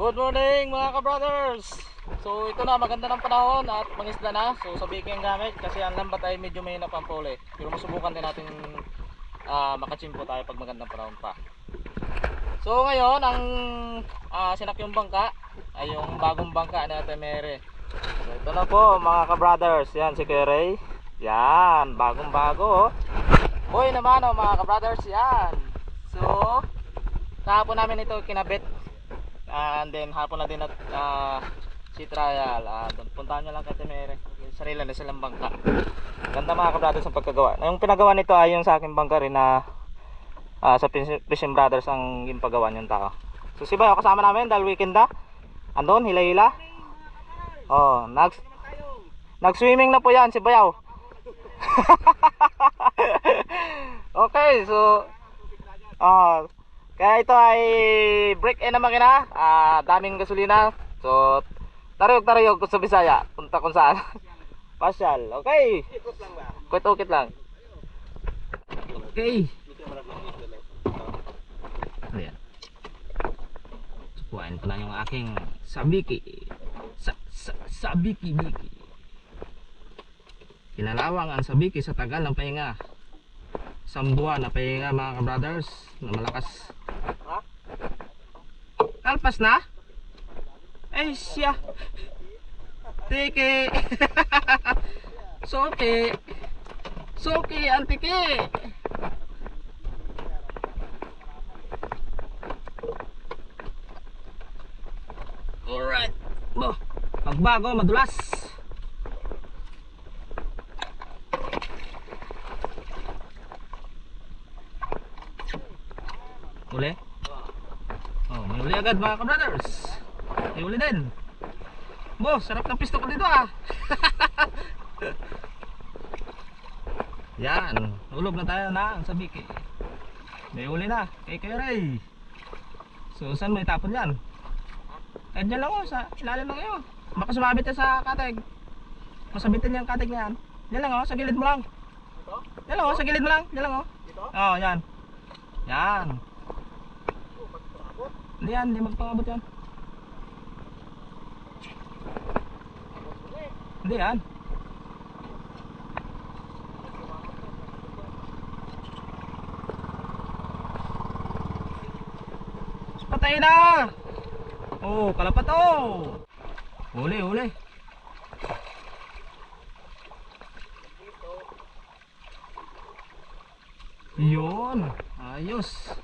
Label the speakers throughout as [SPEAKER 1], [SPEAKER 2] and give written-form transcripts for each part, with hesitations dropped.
[SPEAKER 1] Good morning mga ka-brothers. So ito na, maganda ng panahon at mangisda na. So sa biking gamit kasi ang lambat ay medyo mahina pang pole. Pero masubukan din natin makachimpo tayo pag magandang panahon pa. So ngayon ang sinakyong bangka ay yung bagong bangka na Temere. So ito na po mga ka-brothers. Yan si Kerey. Yan, bagong bago oh. Boy naman oh mga ka-brothers, yan. So kahapon namin ito kinabit. And then hapon na din at si trial. Puntahan nyo lang kay Temere. Sarili na silang bangka. Ganda mga ka-brothers ang pagkagawa. Yung pinagawa nito ay yung sa aking bangka rin na sa Fishing Brothers ang yung paggawa yung tao. So si Bayaw kasama namin dahil weekend na. Andun, hila-hila. Oh, nag-swimming na po yan si Bayaw. Okay, so kaya ito ay break in na makina, daming gasolina. So tarayog-tarayog sa Bisaya, punta kung saan. Pasyal, okay. Ukit-ukit lang. Okay. Ayan. Kuhain ko na yung aking sabiki. Sabiki-biki. Kinalawang ang sabiki sa tagal ng pahinga. Sambuan na pahinga mga ka-brothers na malakas. Kalpas na? Ay siya. Tiki. Soki. Soki antiki. Alright. Pagbago madulas. Uli? Oh, may uli agad mga ka-brothers. May uli din. Boss, sarap ng pisto ko dito ah. Yan, ulog na tayo na ang sabiki. May uli na, kay Kerey. So, saan may tapon yan? Eh, dyan lang oh, sa ilalim lang yun. Baka sumabit yan sa katig. Masabitin yung katig na yan. Yan lang oh, sa gilid mo lang. Yan lang oh, sa gilid mo lang. Yan lang oh. Oh, yan. Yan. Hindi yan, hindi magpangabot yan. Hindi yan. Patay na! Oh, kalapat oh! Huli, huli. Yun, ayos.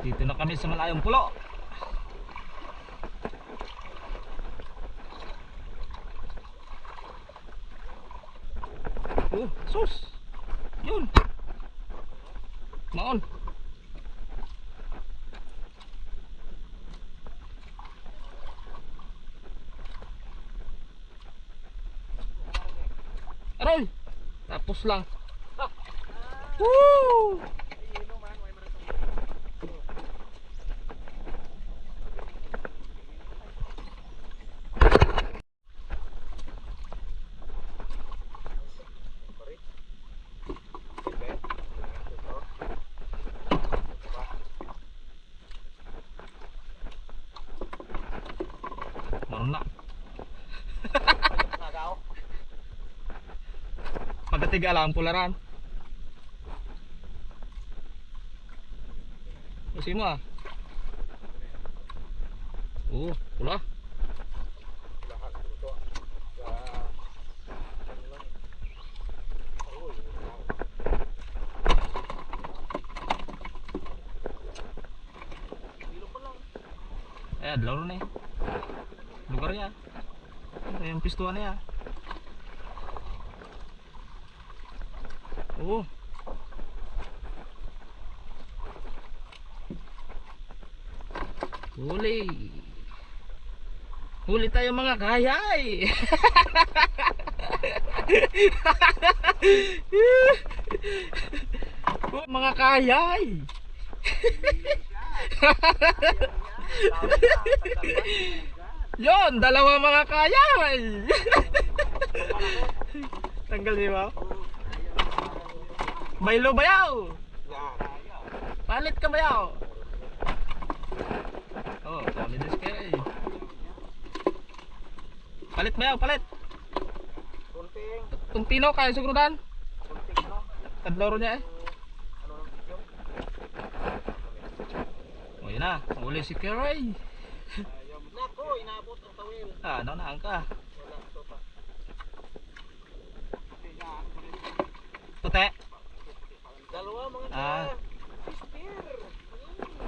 [SPEAKER 1] Dito na kami sa malayong pulo. Oh, sus. Yun. Maon. Aray. Tapos lang. Woo! Maron na. Pagkatiga lang pularan. Kasi mo ah. Oh, pula. Adlaw na eh. Lugar niya. Yung pistuan niya. Oh. Huli. Huli tayo mga kayay. Mga kayay. Yon, dalawa mga kayay. Tanggal di ba? Baylo bayaw. Palit ka bayaw. Oh, solid is kay. Palit bayaw, palit. Tuntino kaya sugrodan. Tadloro niya eh. Oh, yun na. Uli si Keray.
[SPEAKER 2] Nako, inabot ang tawil.
[SPEAKER 1] Ah, naunaan ka.
[SPEAKER 2] Wala, ito pa.
[SPEAKER 1] Tute.
[SPEAKER 2] Dalawa mga
[SPEAKER 1] Ah.
[SPEAKER 2] sister.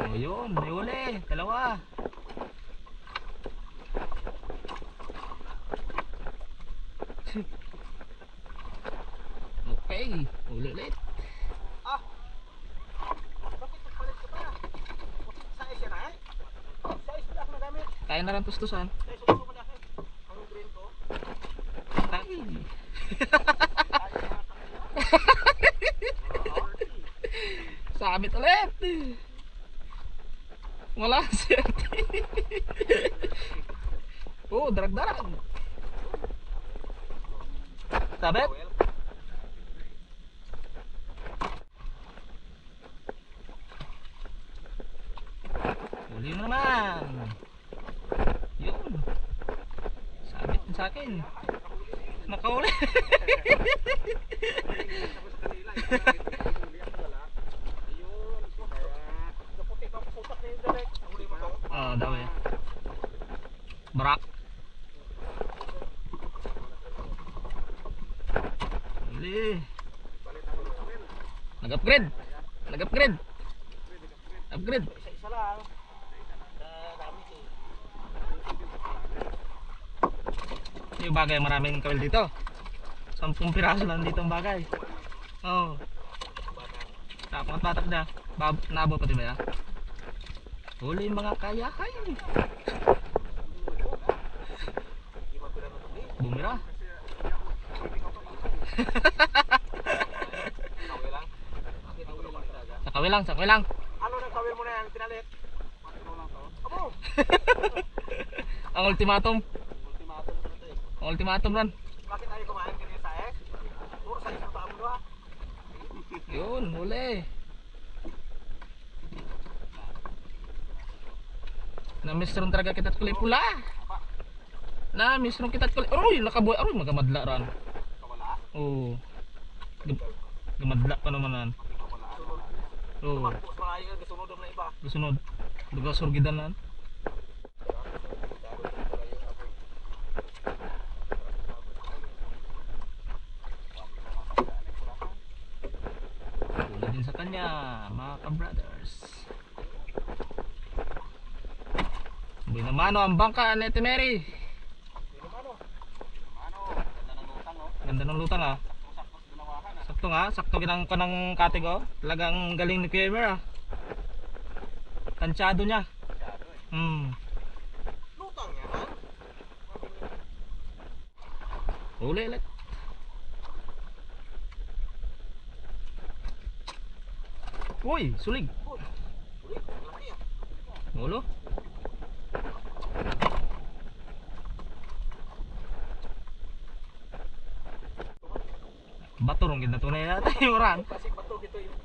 [SPEAKER 1] Oh, yun. May uli. Dalawa. Okay. Uli ulit.
[SPEAKER 2] Ah. Bakit nagpalit ka pa? Size yan eh? Size na ako nagamit.
[SPEAKER 1] Kaya na rin tustusan.
[SPEAKER 2] Size ulo mo dahil. Ang green ko.
[SPEAKER 1] Tay. Sabit ulit. Wala swerte. Oh, darag-darag. Sabit. Uli mo naman. Yun. Sabit din sa akin. Nakauli. Oh, dami. Barak. Uli. Nag-upgrade. Nag-upgrade. Upgrade.
[SPEAKER 2] Isa-isa lang. Dami eh.
[SPEAKER 1] Yung bagay maraming kawil dito. 10 piraso lang dito ang bagay. Oh. Tapos patak na. Nabo pati ba ya? Huli mga kayahay. Bumira. Sa kawil lang, sa kawil lang.
[SPEAKER 2] Ano nang kawil mo na yan? Pinalit? Abo!
[SPEAKER 1] Ang ultimatum.
[SPEAKER 2] Ultimatum ko na ito eh.
[SPEAKER 1] Ang ultimatum ron.
[SPEAKER 2] Bakit tayo kumain kanina sa eh? Puro sa isang taong doha.
[SPEAKER 1] Yun, huli. Na misron talaga kita kulay pula. Na misron kita kulay. Aroy, nakaboy. Aroy, magamadla ran.
[SPEAKER 2] Kawala?
[SPEAKER 1] Oo. Gamadla pa naman nan. Oo.
[SPEAKER 2] Tapos malayo ka sunod na iba.
[SPEAKER 1] Gusunod. Duga surgidan nan. Tulad din sa kanya, mga ka-brothers. Binamano ang bangka ni Ate Mary. Ganda ng lutang ah. Sakto nga, sakto ginang kanang katigo. Talagang galing ni Kuya Emer ah. Tansyado niya.
[SPEAKER 2] Lutang yan ha?
[SPEAKER 1] Uli ulit. Uy, sulig.
[SPEAKER 2] Ulit, laki ah.
[SPEAKER 1] Ulo. Baturong ganda tunay natin yung oran.
[SPEAKER 2] Kasi bato dito yung...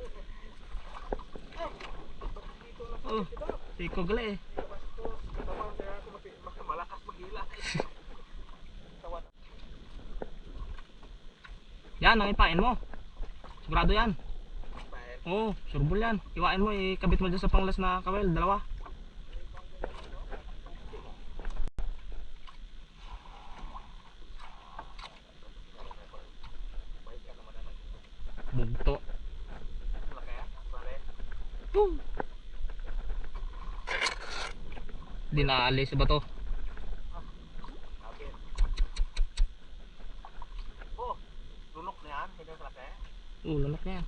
[SPEAKER 1] Oh, siko gali eh.
[SPEAKER 2] Malakas maghila.
[SPEAKER 1] Yan, ang ipain mo. Sigurado yan. Oo, surbol yan. Iwain mo, ikabit mo dyan sa panglas na kawel. Dalawa. Bugto. Di naalis ba to?
[SPEAKER 2] Oh, lunok na yan. Hindi sa laki.
[SPEAKER 1] Lanak na yan.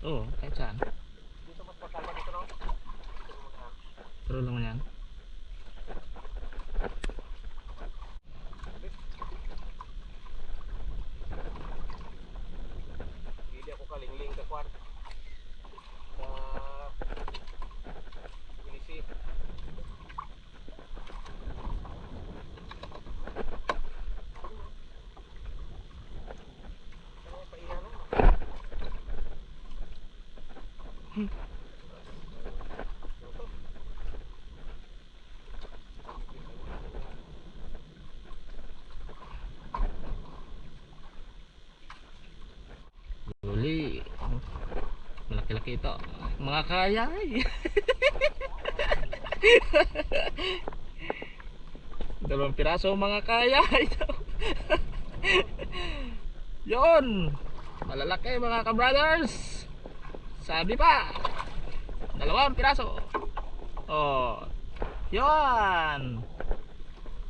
[SPEAKER 1] Oo, kahit saan.
[SPEAKER 2] Dito mas makalma dito no?
[SPEAKER 1] Pero naman yan.
[SPEAKER 2] Hindi ako kalingling ka kwan.
[SPEAKER 1] Huli. Malaki-laki ito. Mga kayay. Dalawang piraso mga kayay ito. Yun. Malalaki mga ka-brothers. Sabi pa. Dalawang piraso. Oh. Yun.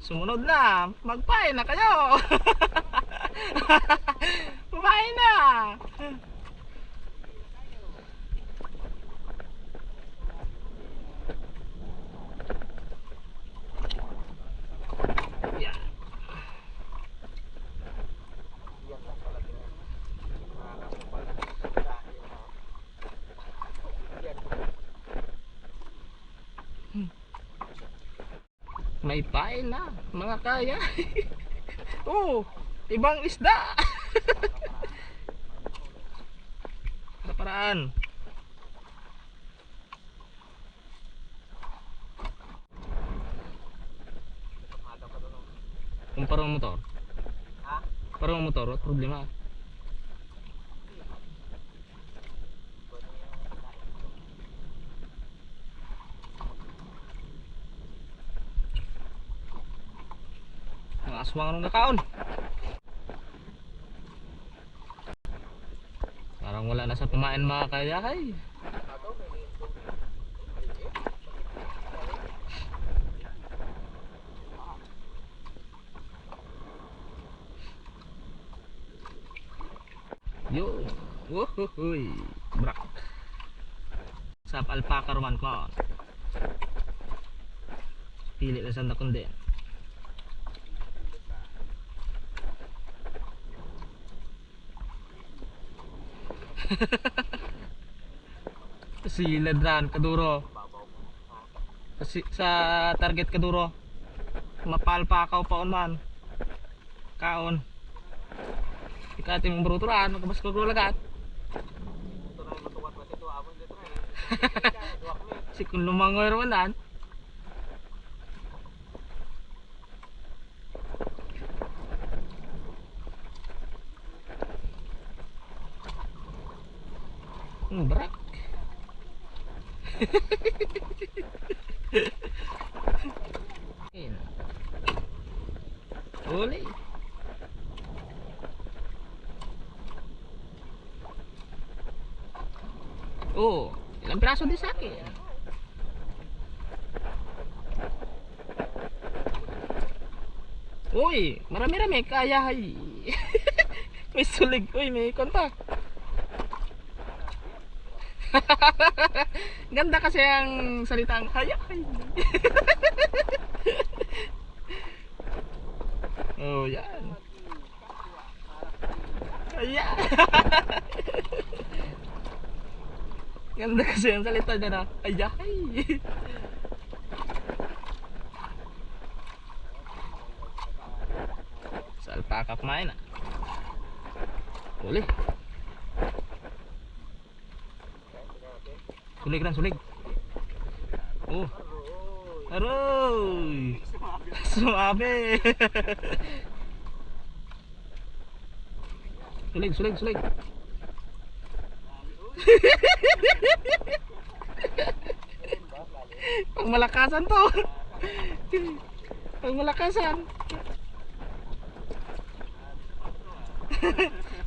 [SPEAKER 1] Sumunod na. Magpain na kayo. Magpain na. Yan. May pain na mga kaya. Oh, ibang isda. Sa paraan. Kung parang motor.
[SPEAKER 2] Ha?
[SPEAKER 1] Parang motor, what problema? Ang aswang ng nakaon. Parang wala na sa pamain mga kayahay. Yo, wohohoy, brak. Sap alpaka roman ko. Pili na sanda kundi. Silad ran kaduro. Kasi sa target kaduro. Mapalpakaw paon man. Kaon. Ikati mong beruturan, magkabas ko lagat.
[SPEAKER 2] Ito na matuwat ba ito abon dito na.
[SPEAKER 1] Si kun lumangoy raman. Brak. Uli. Oh, ilang piraso din sa akin. Uy, marami-rami kaya hay. May sulig, uy, may konta. Ganda kasi ang salitang hayay. Oh, yan. Ayan. Ganda kasi ang salita niya na hayay. Sa alpaka kumain na. Uli. Sulig ran, sulig. Oh. Aroy. Sumabe. Sulig, sulig, sulig. Pangmalakasan to. Pangmalakasan.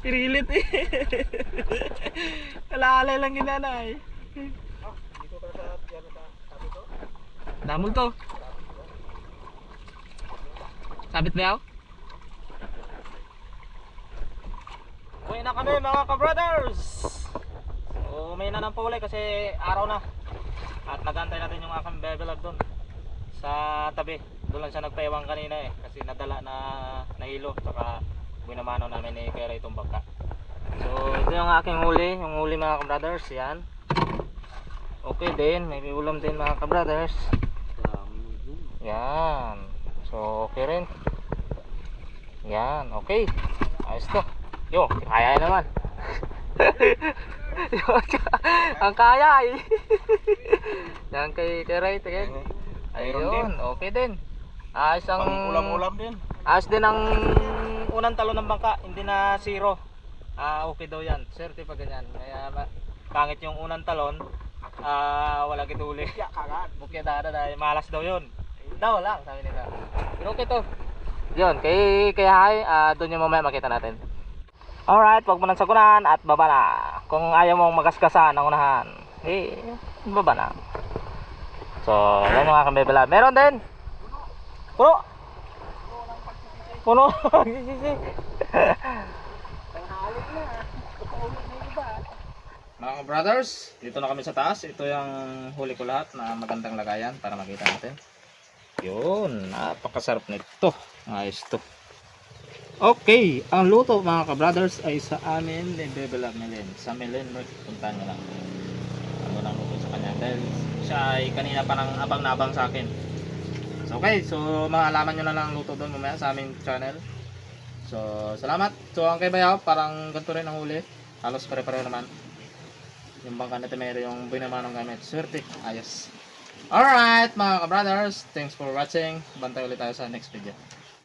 [SPEAKER 1] Pirilit eh. Alalay lang ginanay.
[SPEAKER 2] Dito ka sa diyan sa sabi to.
[SPEAKER 1] Damol to. Sabit ba yaw? Uwi na kami mga ka-brothers. So may na ng puli kasi araw na. At nagantay natin yung aking bebelag doon sa tabi. Doon lang siya nagpaiwang kanina eh. Kasi nadala na nahilo. Saka binamano namin ni Kera itong bangka. So ito yung aking huli. Yung huli mga ka-brothers. Yan. Okay din. May ulam din mga ka-brothers. Yan. So okay rin. Yan. Okay. Ayos to. Yo, kaya naman. Ang kaya eh. Yan kay Ray, tingin. Ayun, okay din. Ayos ang
[SPEAKER 2] Ulam-ulam din.
[SPEAKER 1] ayos din ang unang talon ng bangka, hindi na zero. Okay daw yan. Swerte pag ganyan. Kaya pangit yung unang talon, wala kituli.
[SPEAKER 2] Ya, kagad.
[SPEAKER 1] Bukya dada dahil malas daw yun. Daw lang, sabi nila. Pero okay to. Yun, kay Hay, doon yung mamaya makita natin. Alright, wag mo nang sagunan at baba na. Kung ayaw mong magaskasan ang unahan, baba na. So, yan yung aking bebela. Meron din. Puno. Puno. Mga brothers, dito na kami sa taas. Ito yung huli ko lahat na magandang lagayan para makita natin. Yun, napakasarap nito. Ayos to. Okay, ang luto mga ka-brothers ay sa amin ni Bebe Love Melin. Sa Melin, puntahan nyo lang. Ano nang luto sa kanya dahil siya ay kanina pa nang abang na abang sa akin. So okay, so maalaman nyo na lang ang luto doon mamaya sa aming channel. So salamat. So ang kay Bayaw, parang ganito rin ang huli. Halos pare-pareho naman. Yung bangka na temero, yung binamanong gamit. Swerte, ayos. Alright mga ka-brothers, thanks for watching. Bantay ulit tayo sa next video.